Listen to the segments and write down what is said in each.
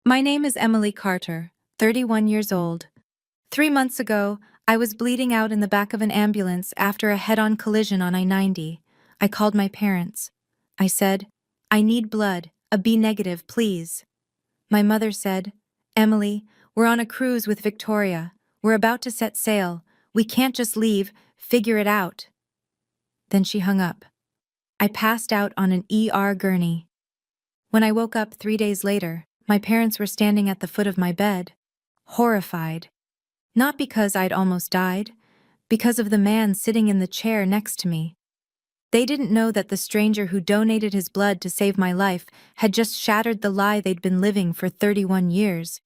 My name is Emily Carter, 31 years old. 3 months ago, I was bleeding out in the back of an ambulance after a head-on collision on I-90. I called my parents. I said, "I need blood, a B negative, please." My mother said, "Emily, we're on a cruise with Victoria. We're about to set sail. We can't just leave, figure it out." Then she hung up. I passed out on an ER gurney. When I woke up 3 days later, my parents were standing at the foot of my bed, horrified. Not because I'd almost died, because of the man sitting in the chair next to me. They didn't know that the stranger who donated his blood to save my life had just shattered the lie they'd been living for 31 years.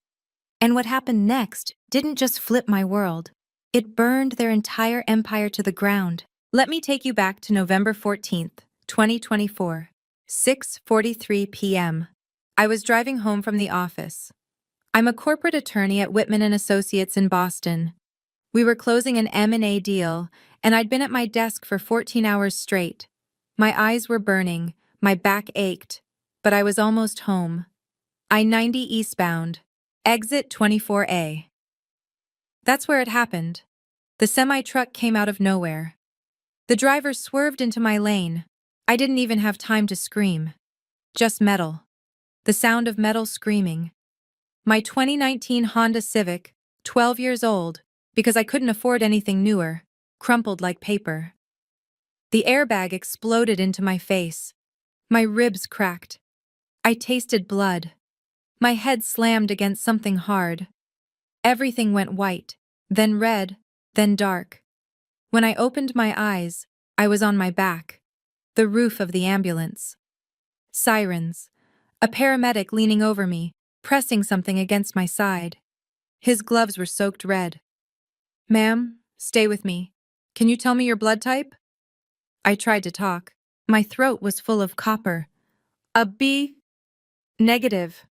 And what happened next didn't just flip my world. It burned their entire empire to the ground. Let me take you back to November 14th, 2024, 6:43 p.m. I was driving home from the office. I'm a corporate attorney at Whitman and Associates in Boston. We were closing an M&A deal, and I'd been at my desk for 14 hours straight. My eyes were burning, my back ached, but I was almost home. I-90 eastbound, exit 24A. That's where it happened. The semi-truck came out of nowhere. The driver swerved into my lane. I didn't even have time to scream. Just metal. The sound of metal screaming. My 2019 Honda Civic, 12 years old, because I couldn't afford anything newer, crumpled like paper. The airbag exploded into my face. My ribs cracked. I tasted blood. My head slammed against something hard. Everything went white, then red, then dark. When I opened my eyes, I was on my back, the roof of the ambulance. Sirens. A paramedic leaning over me, pressing something against my side. His gloves were soaked red. "Ma'am, stay with me. Can you tell me your blood type?" I tried to talk. My throat was full of copper. "A B negative."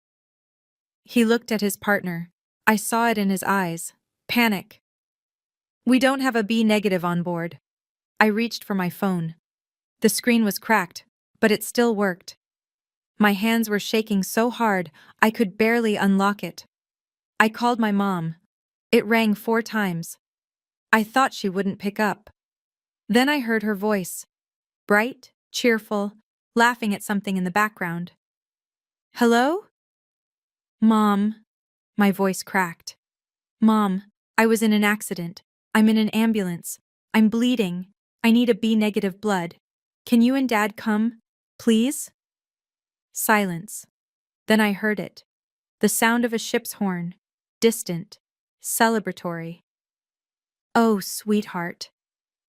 He looked at his partner. I saw it in his eyes. Panic. "We don't have a B negative on board." I reached for my phone. The screen was cracked, but it still worked. My hands were shaking so hard I could barely unlock it. I called my mom. It rang 4 times. I thought she wouldn't pick up. Then I heard her voice, bright, cheerful, laughing at something in the background. "Hello?" "Mom." My voice cracked. "Mom, I was in an accident. I'm in an ambulance. I'm bleeding. I need a B negative blood. Can you and Dad come, please?" Silence. Then I heard it. The sound of a ship's horn. Distant. Celebratory. "Oh, sweetheart."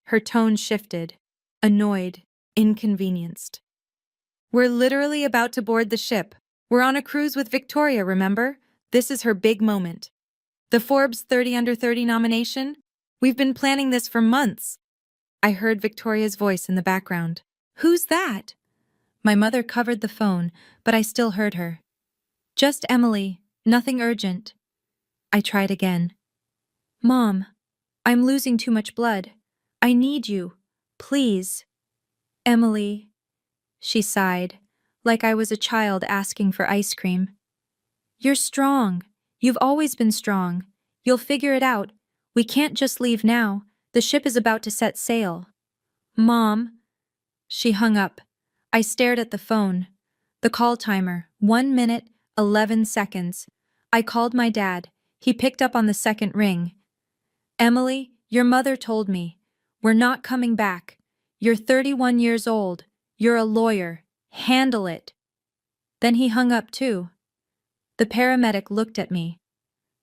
Her tone shifted. Annoyed. Inconvenienced. "We're literally about to board the ship. We're on a cruise with Victoria, remember? This is her big moment. The Forbes 30 Under 30 nomination? We've been planning this for months." I heard Victoria's voice in the background. "Who's that?" My mother covered the phone, but I still heard her. "Just Emily, nothing urgent." I tried again. "Mom, I'm losing too much blood. I need you. Please." "Emily," she sighed, like I was a child asking for ice cream. "You're strong. You've always been strong. You'll figure it out. We can't just leave now. The ship is about to set sail." "Mom." She hung up. I stared at the phone. The call timer, 1 minute, 11 seconds. I called my dad. He picked up on the second ring. "Emily, your mother told me. We're not coming back. You're 31 years old. You're a lawyer. Handle it." Then he hung up too. The paramedic looked at me.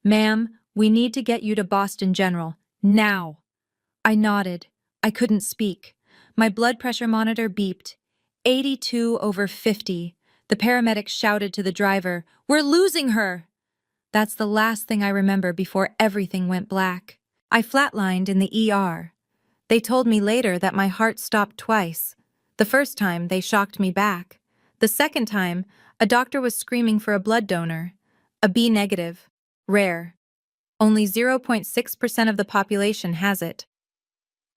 "Ma'am, we need to get you to Boston General. Now." I nodded. I couldn't speak. My blood pressure monitor beeped. 82/50. The paramedic shouted to the driver, "We're losing her!" That's the last thing I remember before everything went black. I flatlined in the ER. They told me later that my heart stopped twice. The first time, they shocked me back. The second time, a doctor was screaming for a blood donor. A B negative. Rare. Only 0.6% of the population has it.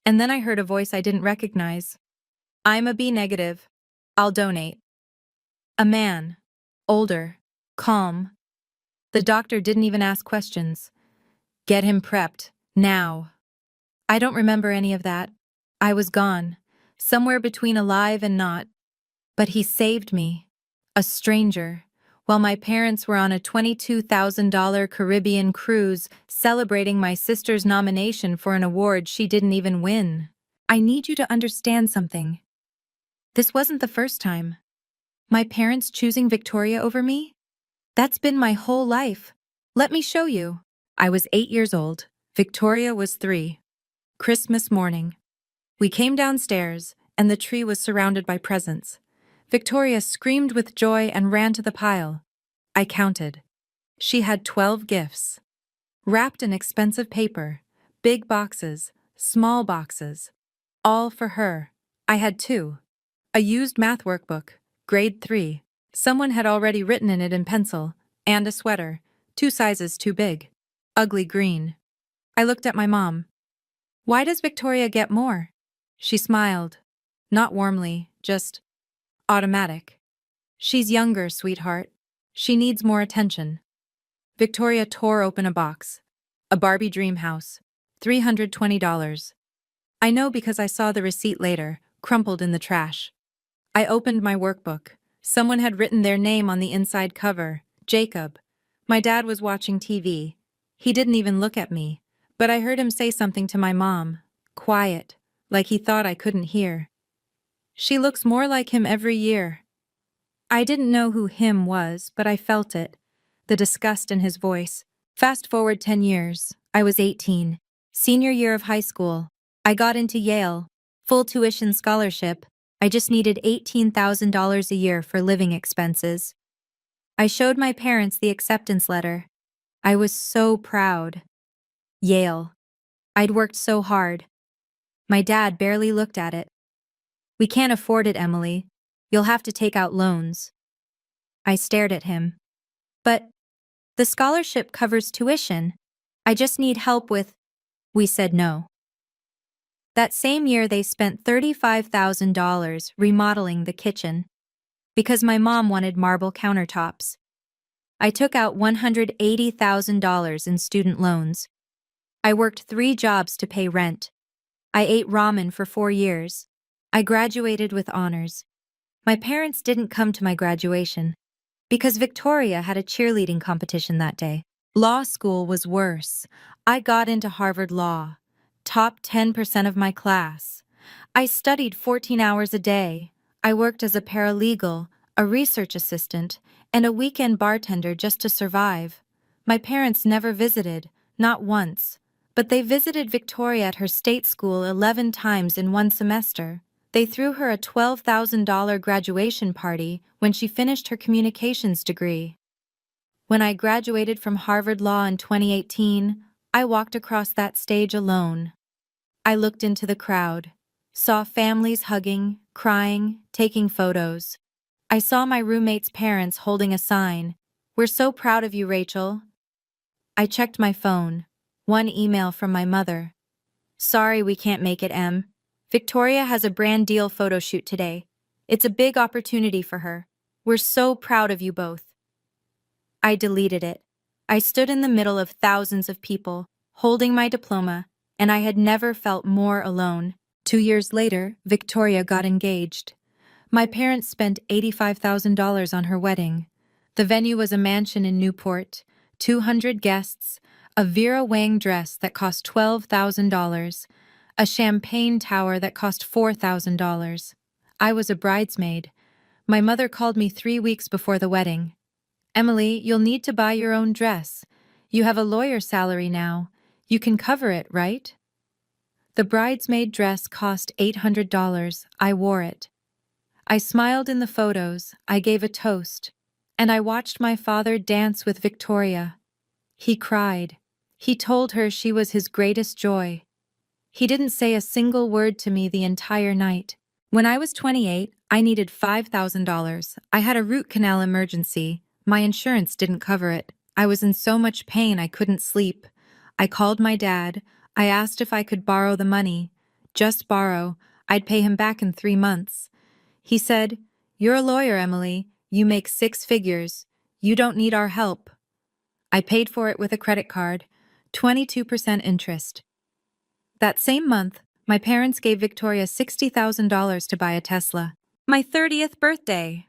And then I heard a voice I didn't recognize. "I'm a B negative. I'll donate." A man. Older. Calm. The doctor didn't even ask questions. Get him prepped, now. I don't remember any of that. I was gone, somewhere between alive and not. But he saved me. A stranger. While my parents were on a $22,000 Caribbean cruise celebrating my sister's nomination for an award she didn't even win. I need you to understand something. This wasn't the first time. My parents choosing Victoria over me? That's been my whole life. Let me show you. I was 8 years old. Victoria was 3. Christmas morning. We came downstairs, and the tree was surrounded by presents. Victoria screamed with joy and ran to the pile. I counted. She had 12 gifts. Wrapped in expensive paper, big boxes, small boxes. All for her. I had 2. A used math workbook, grade 3. Someone had already written in it in pencil, and a sweater, 2 sizes too big. Ugly green. I looked at my mom. Why does Victoria get more? She smiled. Not warmly, just automatic. She's younger, sweetheart. She needs more attention. Victoria tore open a box. A Barbie dream house. $320. I know because I saw the receipt later, crumpled in the trash. I opened my workbook. Someone had written their name on the inside cover, Jacob. My dad was watching TV. He didn't even look at me, but I heard him say something to my mom, quiet, like he thought I couldn't hear. She looks more like him every year. I didn't know who him was, but I felt it, the disgust in his voice. Fast forward 10 years, I was 18, senior year of high school. I got into Yale, full tuition scholarship. I just needed $18,000 a year for living expenses. I showed my parents the acceptance letter. I was so proud. Yale. I'd worked so hard. My dad barely looked at it. We can't afford it, Emily. You'll have to take out loans. I stared at him. But the scholarship covers tuition. I just need help with. We said no. That same year they spent $35,000 remodeling the kitchen because my mom wanted marble countertops. I took out $180,000 in student loans. I worked 3 jobs to pay rent. I ate ramen for 4 years. I graduated with honors. My parents didn't come to my graduation because Victoria had a cheerleading competition that day. Law school was worse. I got into Harvard Law, top 10% of my class. I studied 14 hours a day. I worked as a paralegal, a research assistant, and a weekend bartender just to survive. My parents never visited, not once, but they visited Victoria at her state school 11 times in one semester. They threw her a $12,000 graduation party when she finished her communications degree. When I graduated from Harvard Law in 2018, I walked across that stage alone. I looked into the crowd, saw families hugging, crying, taking photos. I saw my roommate's parents holding a sign, "We're so proud of you, Rachel." I checked my phone. One email from my mother. "Sorry we can't make it, Em. Victoria has a brand deal photo shoot today. It's a big opportunity for her. We're so proud of you both." I deleted it. I stood in the middle of thousands of people, holding my diploma, and I had never felt more alone. 2 years later, Victoria got engaged. My parents spent $85,000 on her wedding. The venue was a mansion in Newport, 200 guests, a Vera Wang dress that cost $12,000, a champagne tower that cost $4,000. I was a bridesmaid. My mother called me 3 weeks before the wedding. "Emily, you'll need to buy your own dress. You have a lawyer salary now. You can cover it, right?" The bridesmaid dress cost $800. I wore it. I smiled in the photos, I gave a toast, and I watched my father dance with Victoria. He cried. He told her she was his greatest joy. He didn't say a single word to me the entire night. When I was 28, I needed $5,000. I had a root canal emergency. My insurance didn't cover it. I was in so much pain I couldn't sleep. I called my dad. I asked if I could borrow the money. Just borrow. I'd pay him back in 3 months. He said, "You're a lawyer, Emily. You make 6 figures. You don't need our help." I paid for it with a credit card, 22% interest. That same month, my parents gave Victoria $60,000 to buy a Tesla. My 30th birthday.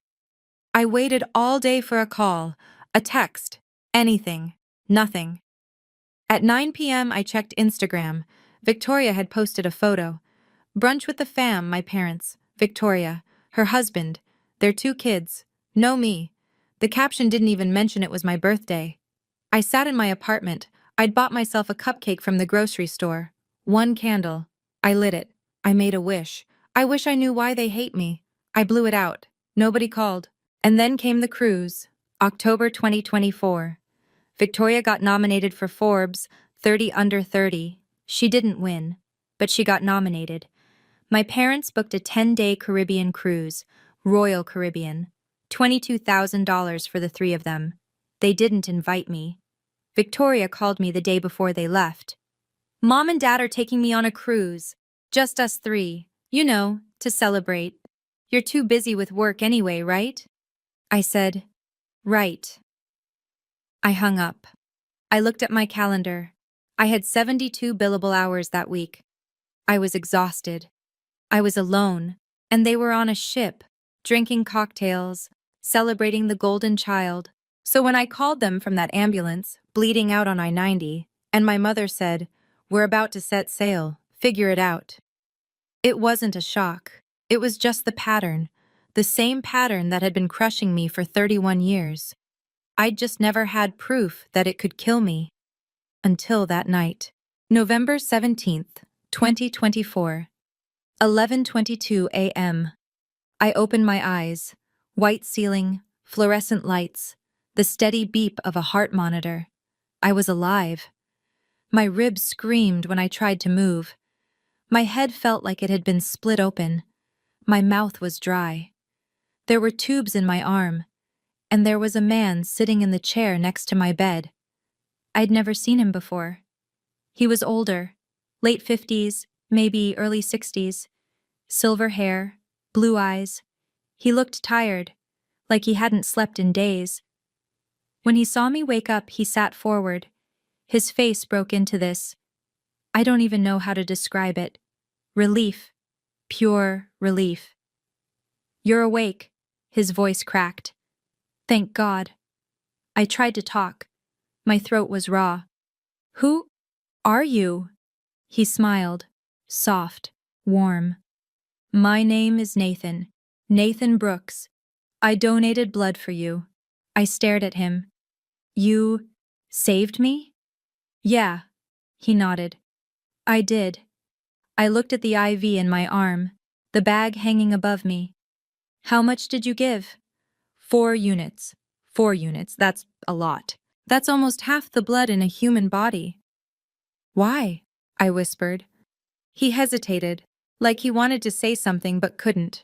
I waited all day for a call, a text, anything, nothing. At 9 p.m., I checked Instagram. Victoria had posted a photo. Brunch with the fam, my parents, Victoria, her husband, their 2 kids, no me. The caption didn't even mention it was my birthday. I sat in my apartment. I'd bought myself a cupcake from the grocery store. 1 candle. I lit it. I made a wish. I wish I knew why they hate me. I blew it out. Nobody called. And then came the cruise. October 2024. Victoria got nominated for Forbes 30 Under 30. She didn't win, but she got nominated. My parents booked a 10-day Caribbean cruise, Royal Caribbean, $22,000 for the 3 of them. They didn't invite me. Victoria called me the day before they left. Mom and Dad are taking me on a cruise. Just us 3, to celebrate. You're too busy with work anyway, right? I said, right. I hung up. I looked at my calendar. I had 72 billable hours that week. I was exhausted. I was alone, and they were on a ship, drinking cocktails, celebrating the golden child. So when I called them from that ambulance, bleeding out on I-90, and my mother said, "We're about to set sail, figure it out." It wasn't a shock. It was just the pattern, the same pattern that had been crushing me for 31 years. I'd just never had proof that it could kill me. Until that night. November 17th, 2024. 11:22 a.m. I opened my eyes. White ceiling, fluorescent lights, the steady beep of a heart monitor. I was alive. My ribs screamed when I tried to move. My head felt like it had been split open. My mouth was dry. There were tubes in my arm, and there was a man sitting in the chair next to my bed. I'd never seen him before. He was older, late 50s, maybe early 60s. Silver hair, blue eyes. He looked tired, like he hadn't slept in days. When he saw me wake up, he sat forward. His face broke into this. I don't even know how to describe it. Relief. Pure relief. "You're awake," his voice cracked. Thank God. I tried to talk. My throat was raw. "Who are you?" He smiled, soft, warm. "My name is Nathan. Nathan Brooks. I donated blood for you." I stared at him. "You saved me?" "Yeah," he nodded. "I did." I looked at the IV in my arm, the bag hanging above me. "How much did you give?" 4 units. 4 units, that's a lot. That's almost half the blood in a human body. "Why?" I whispered. He hesitated, like he wanted to say something but couldn't.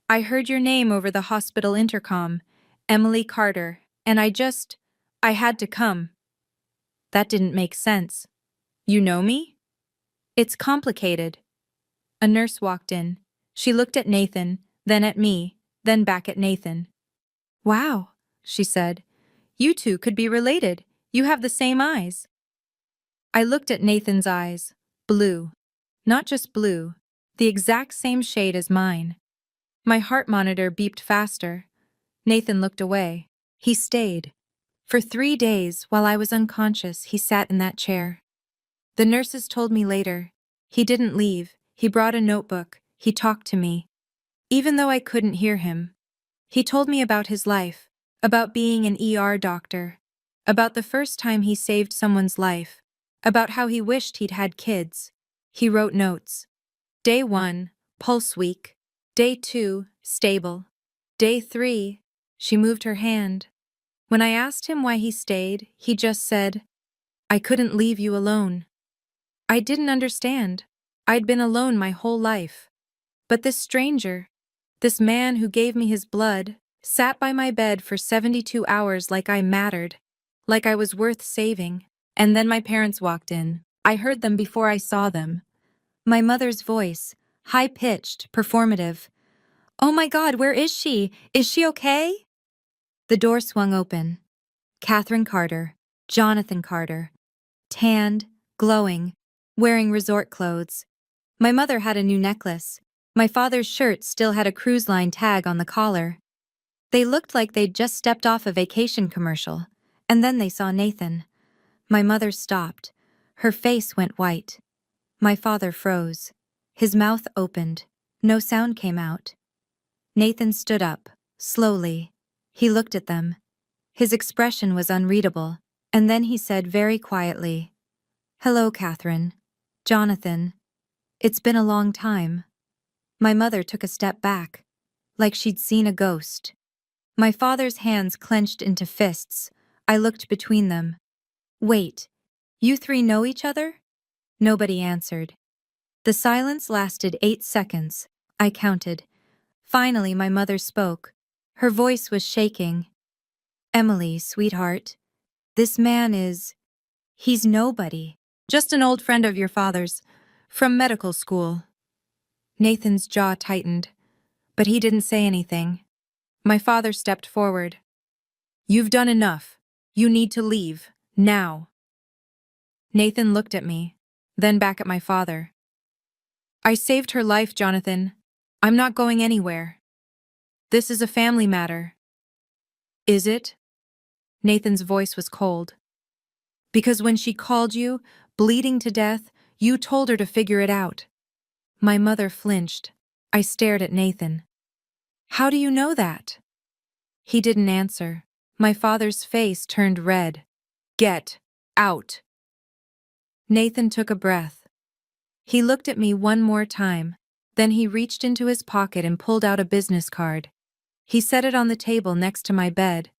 "I heard your name over the hospital intercom, Emily Carter, and I had to come." That didn't make sense. "You know me?" "It's complicated." A nurse walked in. She looked at Nathan, then at me, then back at Nathan. "Wow," she said. "You 2 could be related. You have the same eyes." I looked at Nathan's eyes. Blue. Not just blue. The exact same shade as mine. My heart monitor beeped faster. Nathan looked away. He stayed. For 3 days, while I was unconscious, he sat in that chair. The nurses told me later. He didn't leave. He brought a notebook. He talked to me. Even though I couldn't hear him. He told me about his life, about being an ER doctor, about the first time he saved someone's life, about how he wished he'd had kids. He wrote notes. Day 1, pulse weak. Day 2, stable. Day 3, she moved her hand. When I asked him why he stayed, he just said, "I couldn't leave you alone." I didn't understand. I'd been alone my whole life. But this stranger, this man who gave me his blood, sat by my bed for 72 hours like I mattered, like I was worth saving. And then my parents walked in. I heard them before I saw them. My mother's voice, high-pitched, performative. "Oh my God, where is she? Is she okay?" The door swung open. Catherine Carter, Jonathan Carter. Tanned, glowing, wearing resort clothes. My mother had a new necklace. My father's shirt still had a cruise line tag on the collar. They looked like they'd just stepped off a vacation commercial, and then they saw Nathan. My mother stopped. Her face went white. My father froze. His mouth opened. No sound came out. Nathan stood up, slowly. He looked at them. His expression was unreadable, and then he said very quietly, "Hello, Catherine. Jonathan. It's been a long time." My mother took a step back, like she'd seen a ghost. My father's hands clenched into fists. I looked between them. "Wait, you three know each other?" Nobody answered. The silence lasted 8 seconds. I counted. Finally, my mother spoke. Her voice was shaking. "Emily, sweetheart, this man he's nobody. Just an old friend of your father's, from medical school." Nathan's jaw tightened, but he didn't say anything. My father stepped forward. "You've done enough. You need to leave, now." Nathan looked at me, then back at my father. "I saved her life, Jonathan. I'm not going anywhere. This is a family matter." "Is it?" Nathan's voice was cold. "Because when she called you, bleeding to death, you told her to figure it out." My mother flinched. I stared at Nathan. "How do you know that?" He didn't answer. My father's face turned red. "Get out." Nathan took a breath. He looked at me one more time. Then he reached into his pocket and pulled out a business card. He set it on the table next to my bed.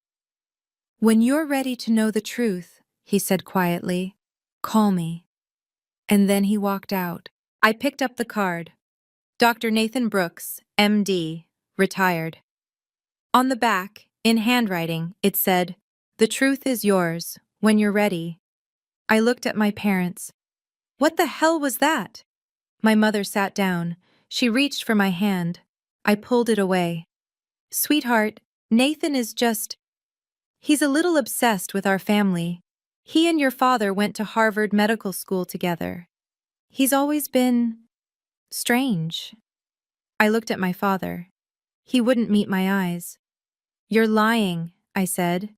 "When you're ready to know the truth," he said quietly, "call me." And then he walked out. I picked up the card. Dr. Nathan Brooks, MD, retired. On the back, in handwriting, it said, "The truth is yours, when you're ready." I looked at my parents. What the hell was that? My mother sat down. She reached for my hand. I pulled it away. "Sweetheart, Nathan is he's a little obsessed with our family. He and your father went to Harvard Medical School together. He's always been strange." I looked at my father. He wouldn't meet my eyes. "You're lying," I said.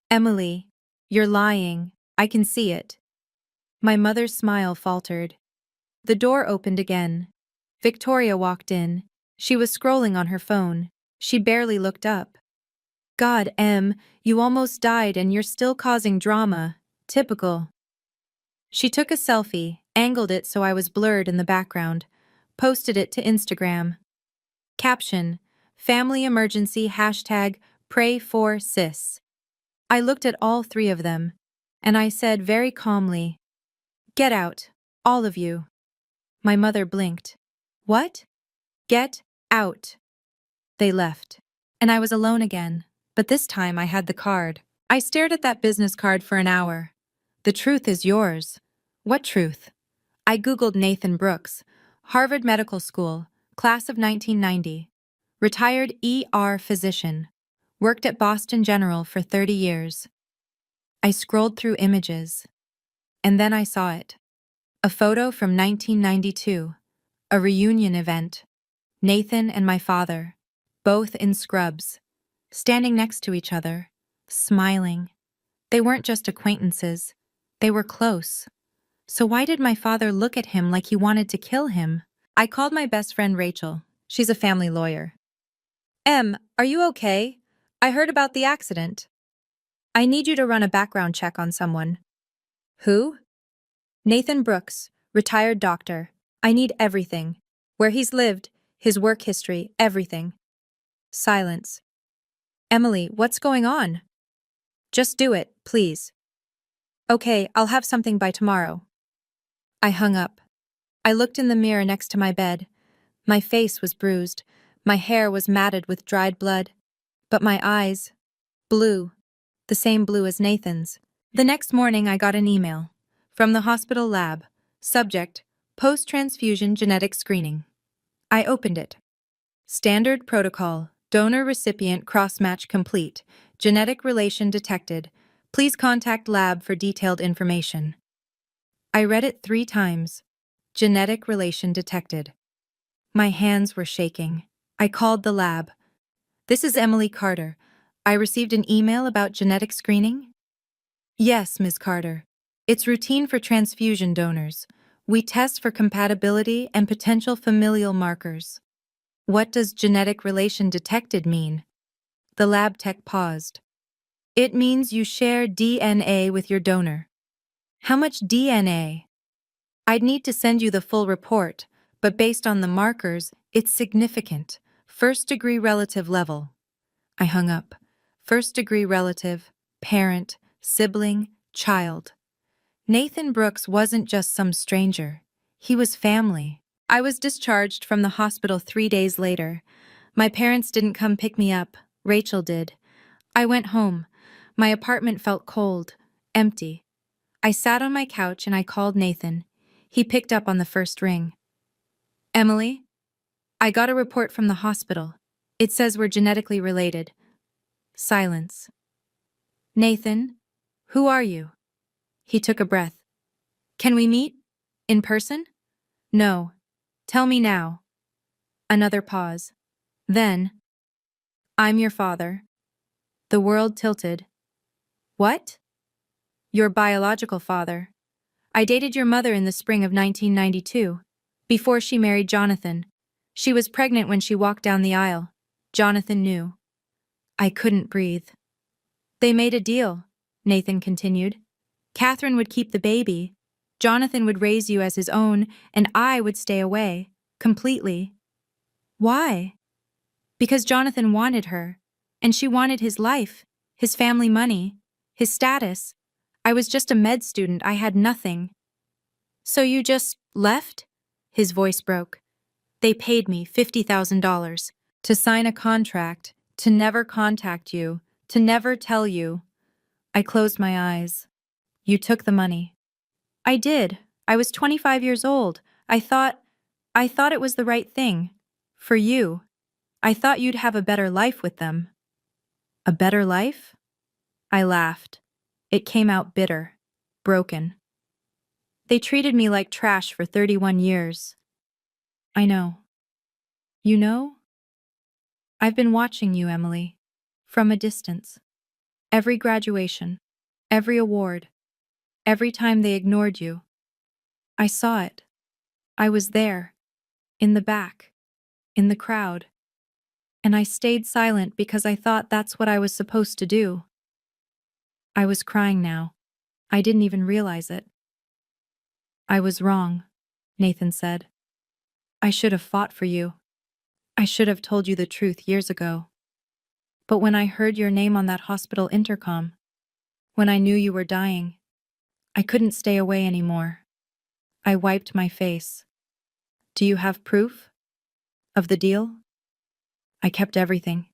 "Emily, you're lying. I can see it." My mother's smile faltered. The door opened again. Victoria walked in. She was scrolling on her phone. She barely looked up. "God, Em, you almost died and you're still causing drama. Typical." She took a selfie, angled it so I was blurred in the background, posted it to Instagram. Caption: "Family emergency hashtag pray for sis." I looked at all three of them, and I said very calmly, "Get out, all of you." My mother blinked. "What?" "Get out." They left, and I was alone again, but this time I had the card. I stared at that business card for an hour. "The truth is yours." What truth? I Googled Nathan Brooks, Harvard Medical School, class of 1990. Retired ER physician. Worked at Boston General for 30 years. I scrolled through images, and then I saw it. A photo from 1992. A reunion event. Nathan and my father, both in scrubs, standing next to each other, smiling. They weren't just acquaintances. They were close. So why did my father look at him like he wanted to kill him? I called my best friend Rachel. She's a family lawyer. "Em, are you okay? I heard about the accident. I need you to run a background check on someone." "Who?" "Nathan Brooks, retired doctor. I need everything. Where he's lived, his work history, everything." Silence. "Emily, what's going on?" "Just do it, please." "Okay, I'll have something by tomorrow." I hung up. I looked in the mirror next to my bed. My face was bruised. My hair was matted with dried blood. But my eyes, blue, the same blue as Nathan's. The next morning I got an email. From the hospital lab. Subject: post-transfusion genetic screening. I opened it. Standard protocol. Donor-recipient cross-match complete. Genetic relation detected. Please contact lab for detailed information. I read it 3 times. Genetic relation detected. My hands were shaking. I called the lab. This is Emily Carter. I received an email about genetic screening? Yes, Ms. Carter. It's routine for transfusion donors. We test for compatibility and potential familial markers. What does genetic relation detected mean? The lab tech paused. It means you share DNA with your donor. How much DNA? I'd need to send you the full report, but based on the markers, it's significant. First-degree relative level. I hung up. First-degree relative, parent, sibling, child. Nathan Brooks wasn't just some stranger. He was family. I was discharged from the hospital 3 days later. My parents didn't come pick me up. Rachel did. I went home. My apartment felt cold, empty. I sat on my couch and I called Nathan. He picked up on the first ring. Emily? I got a report from the hospital. It says we're genetically related. Silence. Nathan? Who are you? He took a breath. Can we meet? In person? No. Tell me now. Another pause. Then, I'm your father. The world tilted. What? Your biological father. I dated your mother in the spring of 1992, before she married Jonathan. She was pregnant when she walked down the aisle. Jonathan knew. I couldn't breathe. They made a deal, Nathan continued. Catherine would keep the baby. Jonathan would raise you as his own, and I would stay away, completely. Why? Because Jonathan wanted her, and she wanted his life, his family money, his status. I was just a med student, I had nothing. So you just left? His voice broke. They paid me $50,000 to sign a contract, to never contact you, to never tell you. I closed my eyes. You took the money. I did. I was 25 years old. I thought it was the right thing. For you. I thought you'd have a better life with them. A better life? I laughed. It came out bitter, broken. They treated me like trash for 31 years. I know. You know? I've been watching you, Emily, from a distance. Every graduation, every award, every time they ignored you. I saw it. I was there, in the back, in the crowd. And I stayed silent because I thought that's what I was supposed to do. I was crying now. I didn't even realize it. I was wrong, Nathan said. I should have fought for you. I should have told you the truth years ago. But when I heard your name on that hospital intercom, when I knew you were dying, I couldn't stay away anymore. I wiped my face. Do you have proof? Of the deal? I kept everything.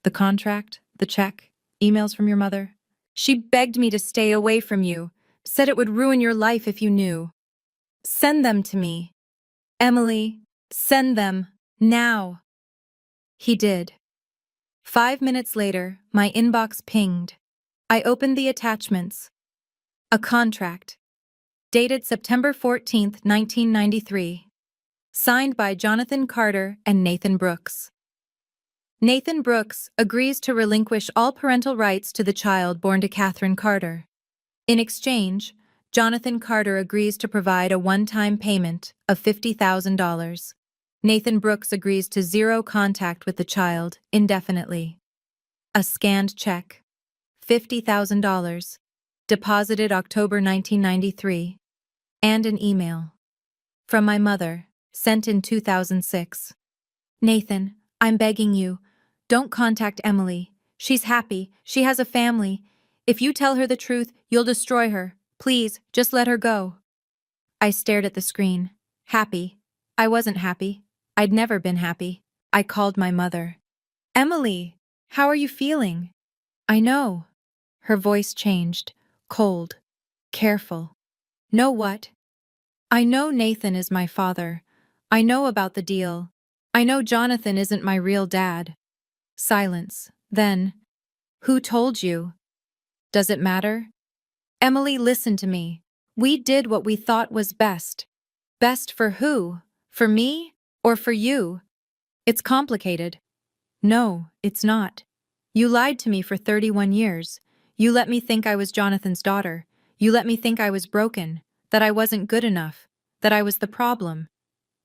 The contract, the check, emails from your mother. She begged me to stay away from you, said it would ruin your life if you knew. Send them to me. Emily, send them, now. He did. 5 minutes later, my inbox pinged. I opened the attachments. A contract. Dated September 14th, 1993. Signed by Jonathan Carter and Nathan Brooks. Nathan Brooks agrees to relinquish all parental rights to the child born to Catherine Carter. In exchange, Jonathan Carter agrees to provide a one-time payment of $50,000. Nathan Brooks agrees to zero contact with the child indefinitely. A scanned check. $50,000. Deposited October 1993. And an email. From my mother, sent in 2006. Nathan, I'm begging you, don't contact Emily. She's happy. She has a family. If you tell her the truth, you'll destroy her. Please, just let her go. I stared at the screen. Happy. I wasn't happy. I'd never been happy. I called my mother. Emily, how are you feeling? I know. Her voice changed. Cold. Careful. Know what? I know Nathan is my father. I know about the deal. I know Jonathan isn't my real dad. Silence. Then, who told you? Does it matter? Emily, listen to me. We did what we thought was best. Best for who? For me? Or for you? It's complicated. No, it's not. You lied to me for 31 years. You let me think I was Jonathan's daughter. You let me think I was broken, that I wasn't good enough, that I was the problem.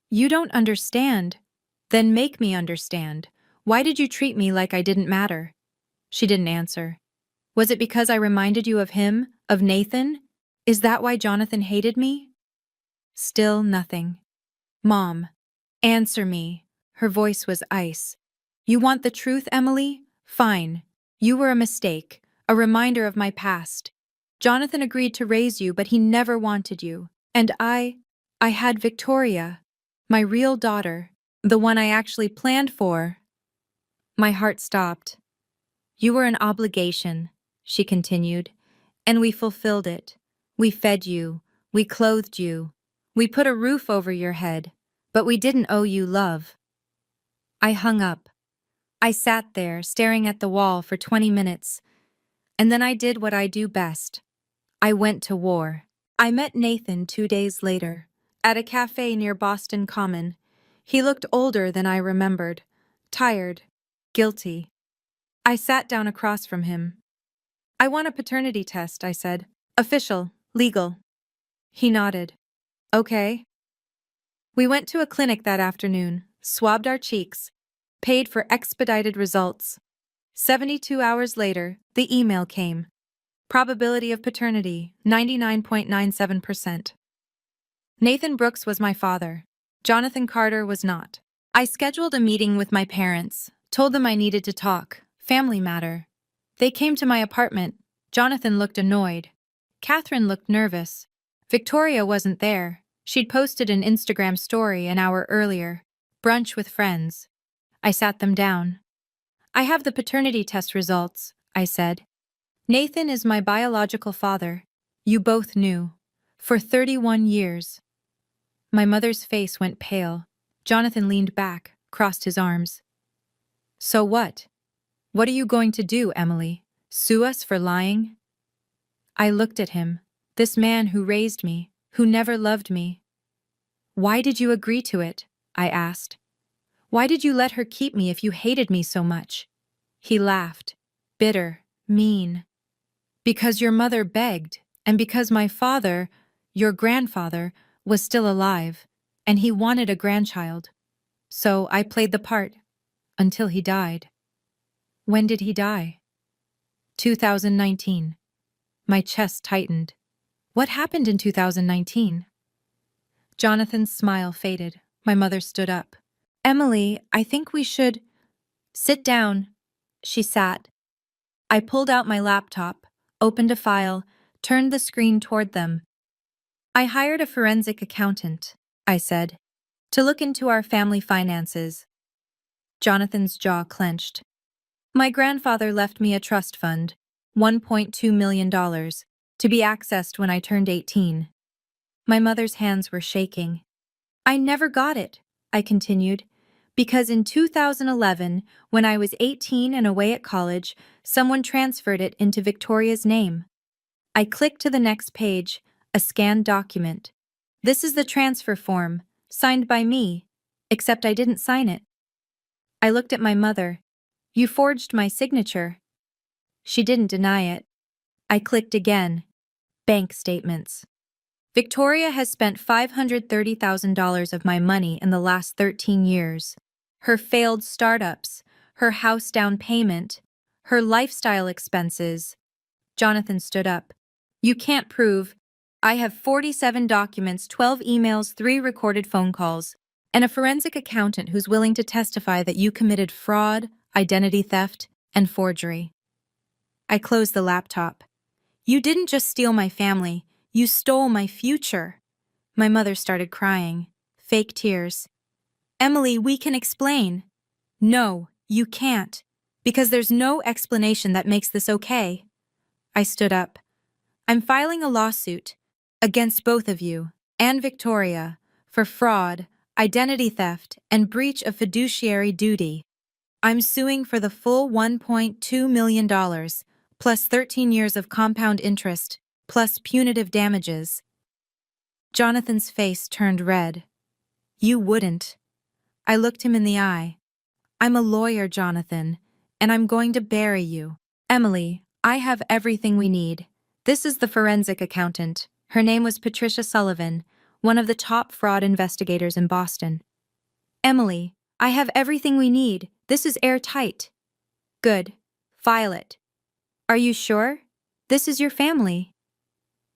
You don't understand. Then make me understand. Why did you treat me like I didn't matter? She didn't answer. Was it because I reminded you of him, of Nathan? Is that why Jonathan hated me? Still nothing. Mom, answer me. Her voice was ice. You want the truth, Emily? Fine. You were a mistake, a reminder of my past. Jonathan agreed to raise you, but he never wanted you. And I had Victoria, my real daughter, the one I actually planned for. My heart stopped. You were an obligation, she continued, and we fulfilled it. We fed you, we clothed you, we put a roof over your head, but we didn't owe you love. I hung up. I sat there, staring at the wall for 20 minutes, and then I did what I do best. I went to war. I met Nathan 2 days later, at a cafe near Boston Common. He looked older than I remembered, tired, guilty. I sat down across from him. I want a paternity test, I said. Official, legal. He nodded. Okay. We went to a clinic that afternoon, swabbed our cheeks, paid for expedited results. 72 hours later, the email came. Probability of paternity, 99.97%. Nathan Brooks was my father. Jonathan Carter was not. I scheduled a meeting with my parents, told them I needed to talk, family matter. They came to my apartment. Jonathan looked annoyed. Catherine looked nervous. Victoria wasn't there. She'd posted an Instagram story an hour earlier. Brunch with friends. I sat them down. I have the paternity test results, I said. Nathan is my biological father. You both knew. For 31 years. My mother's face went pale. Jonathan leaned back, crossed his arms. So what? What are you going to do, Emily? Sue us for lying? I looked at him, this man who raised me, who never loved me. Why did you agree to it? I asked. Why did you let her keep me if you hated me so much? He laughed, bitter, mean. Because your mother begged, and because my father, your grandfather, was still alive, and he wanted a grandchild. So I played the part, until he died. When did he die? 2019. My chest tightened. What happened in 2019? Jonathan's smile faded. My mother stood up. Emily, I think we should… Sit down. She sat. I pulled out my laptop, opened a file, turned the screen toward them. I hired a forensic accountant, I said, to look into our family finances. Jonathan's jaw clenched. My grandfather left me a trust fund, $1.2 million, to be accessed when I turned 18. My mother's hands were shaking. I never got it, I continued, because in 2011, when I was 18 and away at college, someone transferred it into Victoria's name. I clicked to the next page, a scanned document. This is the transfer form, signed by me, except I didn't sign it. I looked at my mother. You forged my signature. She didn't deny it. I clicked again. Bank statements. Victoria has spent $530,000 of my money in the last 13 years. Her failed startups, her house down payment, her lifestyle expenses. Jonathan stood up. You can't prove. I have 47 documents, 12 emails, 3 recorded phone calls, and a forensic accountant who's willing to testify that you committed fraud, identity theft, and forgery. I closed the laptop. You didn't just steal my family, you stole my future. My mother started crying. Fake tears. Emily, we can explain. No, you can't, because there's no explanation that makes this okay. I stood up. I'm filing a lawsuit against both of you and Victoria for fraud, identity theft, and breach of fiduciary duty. I'm suing for the full $1.2 million, plus 13 years of compound interest, plus punitive damages. Jonathan's face turned red. You wouldn't. I looked him in the eye. I'm a lawyer, Jonathan, and I'm going to bury you. Emily, I have everything we need. This is the forensic accountant. Her name was Patricia Sullivan, one of the top fraud investigators in Boston. Emily, I have everything we need. This is airtight. Good. File it. Are you sure? This is your family.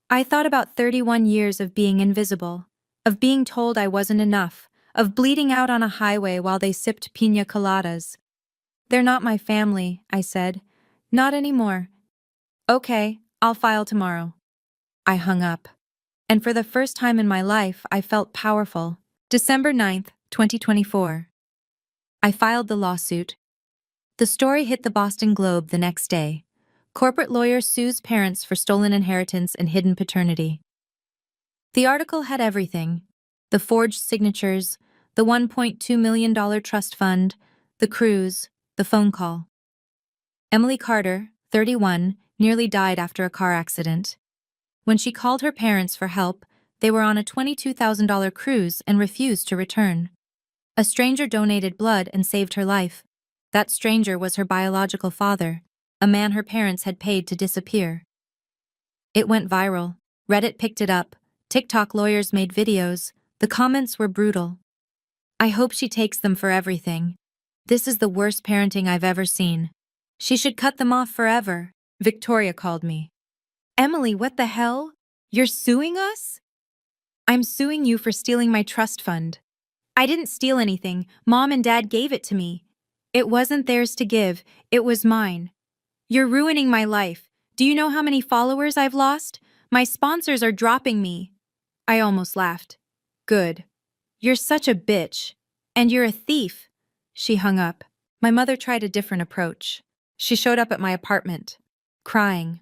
I thought about 31 years of being invisible, of being told I wasn't enough, of bleeding out on a highway while they sipped piña coladas. They're not my family, I said. Not anymore. Okay, I'll file tomorrow. I hung up. And for the first time in my life, I felt powerful. December 9th, 2024. I filed the lawsuit. The story hit the Boston Globe the next day. Corporate lawyer sues parents for stolen inheritance and hidden paternity. The article had everything: the forged signatures, the $1.2 million trust fund, the cruise, the phone call. Emily Carter, 31, nearly died after a car accident. When she called her parents for help, they were on a $22,000 cruise and refused to return. A stranger donated blood and saved her life. That stranger was her biological father, a man her parents had paid to disappear. It went viral. Reddit picked it up. TikTok lawyers made videos. The comments were brutal. I hope she takes them for everything. This is the worst parenting I've ever seen. She should cut them off forever. Victoria called me. Emily, what the hell? You're suing us? I'm suing you for stealing my trust fund. I didn't steal anything. Mom and Dad gave it to me. It wasn't theirs to give. It was mine. You're ruining my life. Do you know how many followers I've lost? My sponsors are dropping me. I almost laughed. Good. You're such a bitch. And you're a thief. She hung up. My mother tried a different approach. She showed up at my apartment, crying.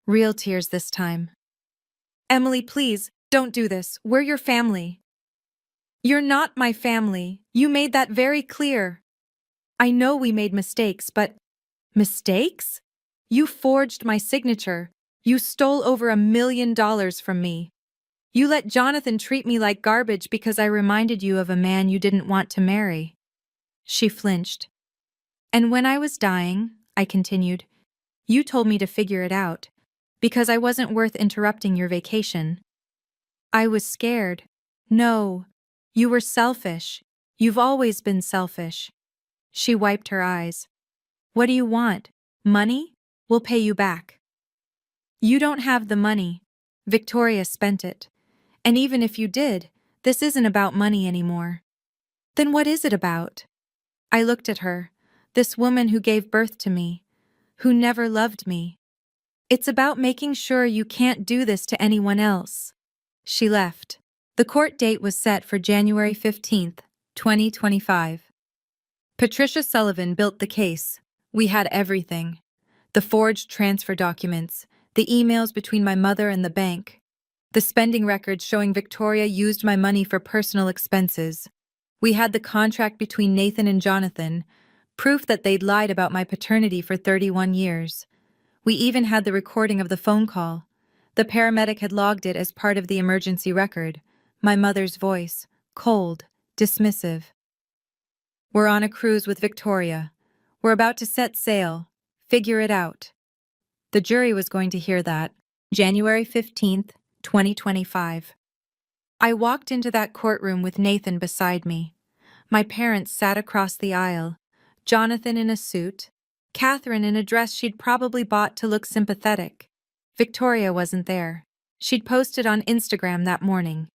Real tears this time. Emily, please, don't do this. We're your family. You're not my family. You made that very clear. I know we made mistakes, but… Mistakes? You forged my signature. You stole over $1 million from me. You let Jonathan treat me like garbage because I reminded you of a man you didn't want to marry. She flinched. And when I was dying, I continued, you told me to figure it out, because I wasn't worth interrupting your vacation. I was scared. No, you were selfish. You've always been selfish. She wiped her eyes. What do you want? Money? We'll pay you back. You don't have the money. Victoria spent it. And even if you did, this isn't about money anymore. Then what is it about? I looked at her, this woman who gave birth to me, who never loved me. It's about making sure you can't do this to anyone else. She left. The court date was set for January 15th, 2025. Patricia Sullivan built the case. We had everything. The forged transfer documents, the emails between my mother and the bank, the spending records showing Victoria used my money for personal expenses. We had the contract between Nathan and Jonathan, proof that they'd lied about my paternity for 31 years. We even had the recording of the phone call. The paramedic had logged it as part of the emergency record. My mother's voice, cold, dismissive. We're on a cruise with Victoria. We're about to set sail. Figure it out. The jury was going to hear that. January 15th, 2025. I walked into that courtroom with Nathan beside me. My parents sat across the aisle. Jonathan in a suit. Catherine in a dress she'd probably bought to look sympathetic. Victoria wasn't there. She'd posted on Instagram that morning.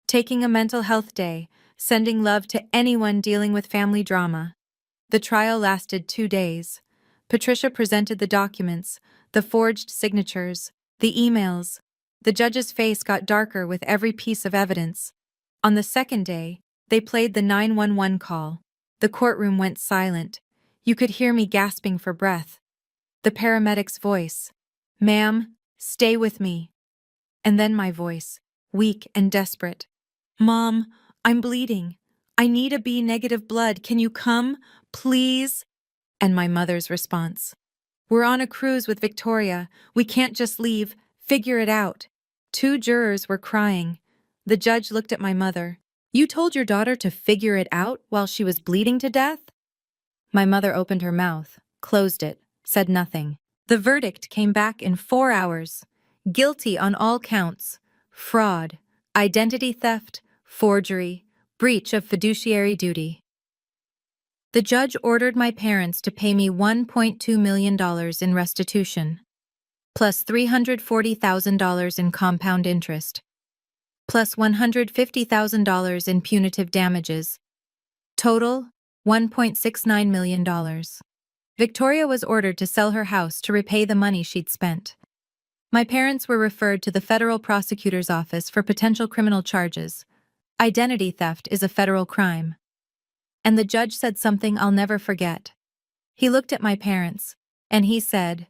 Taking a mental health day, sending love to anyone dealing with family drama. The trial lasted 2 days. Patricia presented the documents, the forged signatures, the emails. The judge's face got darker with every piece of evidence. On the second day, they played the 911 call. The courtroom went silent. You could hear me gasping for breath. The paramedic's voice. Ma'am, stay with me. And then my voice, weak and desperate. Mom, I'm bleeding. I need a B-negative blood. Can you come, please? And my mother's response. We're on a cruise with Victoria. We can't just leave. Figure it out. Two jurors were crying. The judge looked at my mother. You told your daughter to figure it out while she was bleeding to death? My mother opened her mouth, closed it, said nothing. The verdict came back in 4 hours. Guilty on all counts: fraud, identity theft, forgery, breach of fiduciary duty. The judge ordered my parents to pay me $1.2 million in restitution, plus $340,000 in compound interest, plus $150,000 in punitive damages. Total, $1.69 million. Victoria was ordered to sell her house to repay the money she'd spent. My parents were referred to the federal prosecutor's office for potential criminal charges. Identity theft is a federal crime. And the judge said something I'll never forget. He looked at my parents, and he said,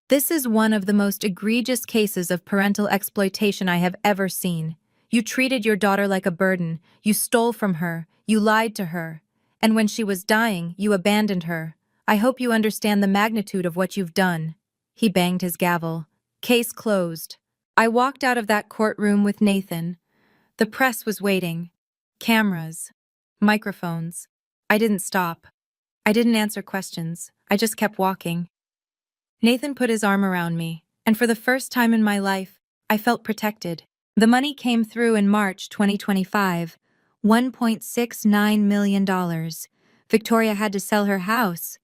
"This is one of the most egregious cases of parental exploitation I have ever seen. You treated your daughter like a burden, you stole from her, you lied to her, and when she was dying, you abandoned her. I hope you understand the magnitude of what you've done." He banged his gavel. Case closed. I walked out of that courtroom with Nathan. The press was waiting. Cameras. Microphones. I didn't stop. I didn't answer questions. I just kept walking. Nathan put his arm around me, and for the first time in my life, I felt protected. The money came through in March 2025. $1.69 million. Victoria had to sell her house.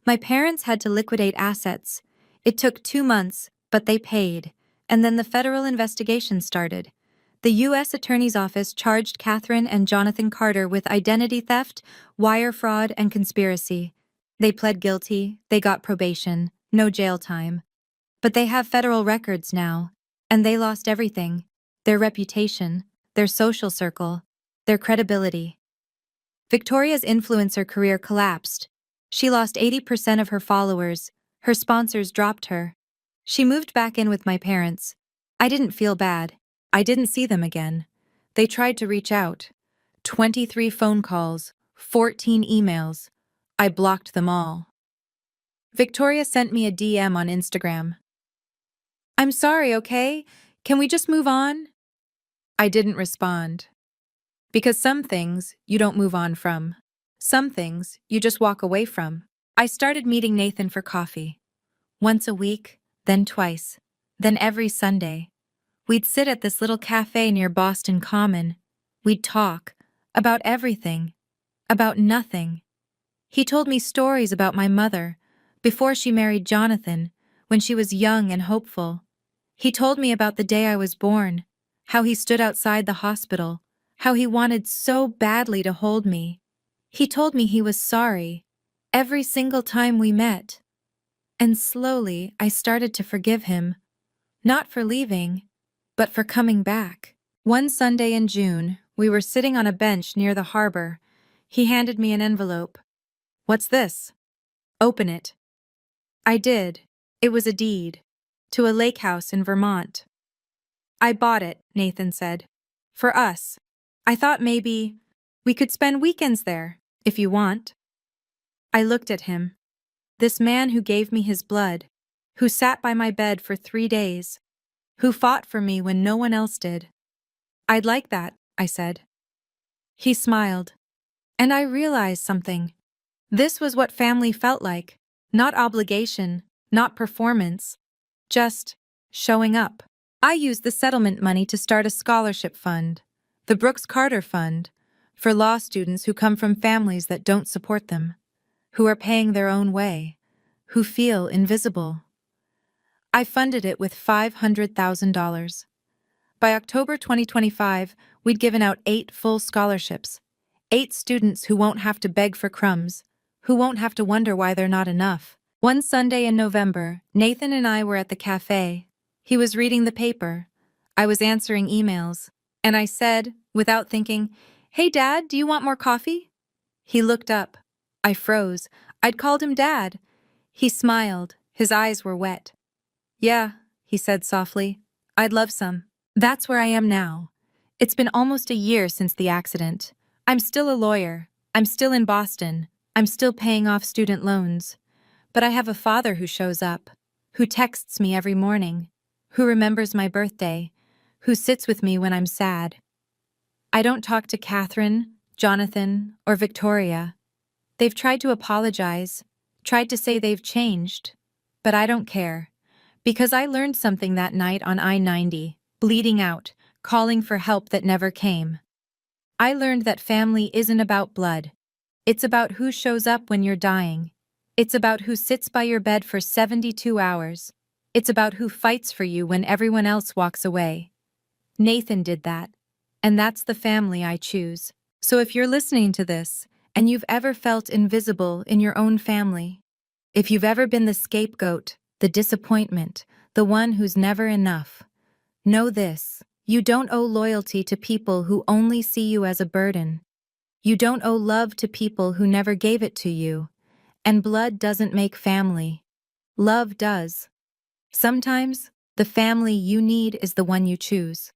My parents had to liquidate assets. It took 2 months, but they paid. And then the federal investigation started. The U.S. Attorney's Office charged Catherine and Jonathan Carter with identity theft, wire fraud, and conspiracy. They pled guilty, they got probation, no jail time. But they have federal records now, and they lost everything: their reputation, their social circle, their credibility. Victoria's influencer career collapsed. She lost 80% of her followers. Her sponsors dropped her. She moved back in with my parents. I didn't feel bad. I didn't see them again. They tried to reach out. 23 phone calls, 14 emails. I blocked them all. Victoria sent me a DM on Instagram. "I'm sorry, okay? Can we just move on?" I didn't respond. Because some things you don't move on from. Some things you just walk away from. I started meeting Nathan for coffee. Once a week, then twice, then every Sunday. We'd sit at this little cafe near Boston Common. We'd talk about everything, about nothing. He told me stories about my mother, before she married Jonathan, when she was young and hopeful. He told me about the day I was born, how he stood outside the hospital, how he wanted so badly to hold me. He told me he was sorry, every single time we met. And slowly I started to forgive him, not for leaving, but for coming back. One Sunday in June, we were sitting on a bench near the harbor. He handed me an envelope. "What's this?" "Open it." I did. It was a deed to a lake house in Vermont. "I bought it," Nathan said. "For us. I thought maybe we could spend weekends there, if you want." I looked at him. This man who gave me his blood, who sat by my bed for 3 days, who fought for me when no one else did. "I'd like that," I said. He smiled. And I realized something. This was what family felt like. Not obligation, not performance, just showing up. I used the settlement money to start a scholarship fund, the Brooks Carter Fund, for law students who come from families that don't support them, who are paying their own way, who feel invisible. I funded it with $500,000. By October 2025, we'd given out 8 full scholarships. 8 students who won't have to beg for crumbs, who won't have to wonder why they're not enough. One Sunday in November, Nathan and I were at the cafe. He was reading the paper. I was answering emails. And I said, without thinking, "Hey, Dad, do you want more coffee?" He looked up. I froze. I'd called him Dad. He smiled. His eyes were wet. "Yeah," he said softly. "I'd love some." That's where I am now. It's been almost a year since the accident. I'm still a lawyer. I'm still in Boston. I'm still paying off student loans. But I have a father who shows up, who texts me every morning, who remembers my birthday, who sits with me when I'm sad. I don't talk to Catherine, Jonathan, or Victoria. They've tried to apologize, tried to say they've changed, but I don't care. Because I learned something that night on I-90, bleeding out, calling for help that never came. I learned that family isn't about blood. It's about who shows up when you're dying. It's about who sits by your bed for 72 hours. It's about who fights for you when everyone else walks away. Nathan did that. And that's the family I choose. So if you're listening to this, and you've ever felt invisible in your own family, if you've ever been the scapegoat, the disappointment, the one who's never enough, know this: you don't owe loyalty to people who only see you as a burden. You don't owe love to people who never gave it to you. And blood doesn't make family. Love does. Sometimes, the family you need is the one you choose.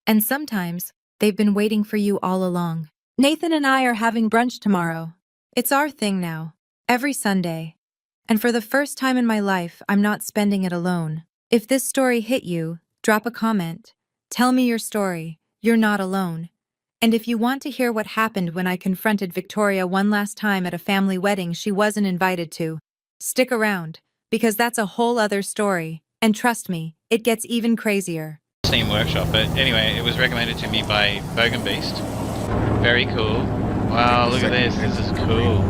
And sometimes, they've been waiting for you all along. Nathan and I are having brunch tomorrow. It's our thing now, every Sunday. And for the first time in my life, I'm not spending it alone. If this story hit you, drop a comment. Tell me your story. You're not alone. And if you want to hear what happened when I confronted Victoria one last time at a family wedding she wasn't invited to, stick around, because that's a whole other story. And trust me, it gets even crazier. Steam Workshop, but anyway, it was recommended to me by Bogan Beast. Very cool. Wow, look at this. This is cool.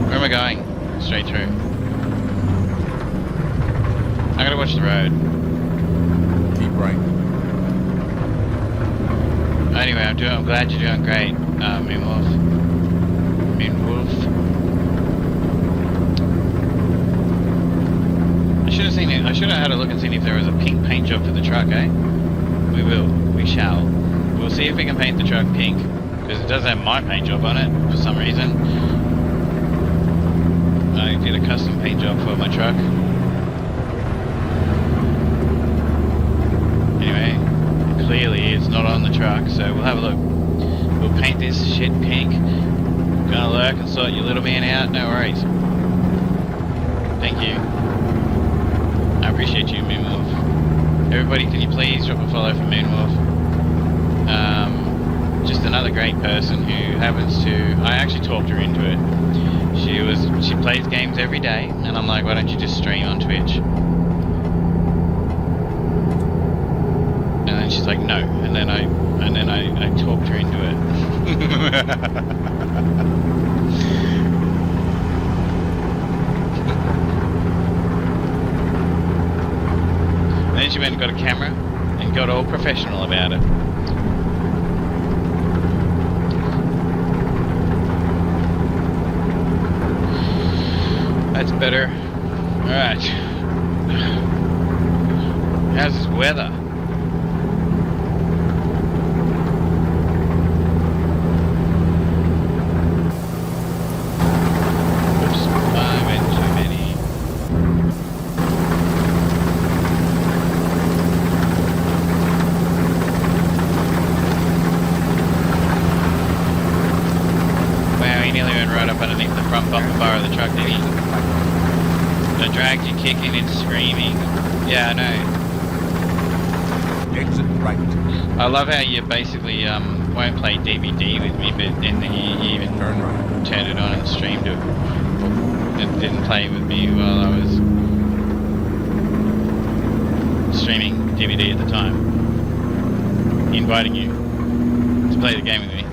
Where am I going? Straight through. I gotta watch the road. Keep right. Anyway, I'm glad you're doing great, Moonwolf. I should have seen it. I should have had a look and seen if there was a pink paint job for the truck, eh? We will. We shall. We'll see if we can paint the truck pink, because it does have my paint job on it for some reason. I did a custom paint job for my truck. Anyway, clearly it's not on the truck, so we'll have a look. We'll paint this shit pink. Gonna lurk and sort your little man out, no worries. Thank you. I appreciate you, Moonwolf. Everybody, can you please drop a follow for Moonwolf? Just another great person who happens to... I actually talked her into it. She plays games every day, and I'm like, why don't you just stream on Twitch? And then she's like, no. And then I talked her into it. And then she went and got a camera and got all professional about it. That's better. Alright. How's this weather? Oops, I went too many. Wow, he nearly went right up underneath the front bumper bar of the truck, didn't he? The dragged you kicking and screaming. Yeah, I know. Exit right. I love how you basically won't play DVD with me, but then you even Turn right. turned it on and streamed it. It didn't play with me while I was streaming DVD at the time, inviting you to play the game with me.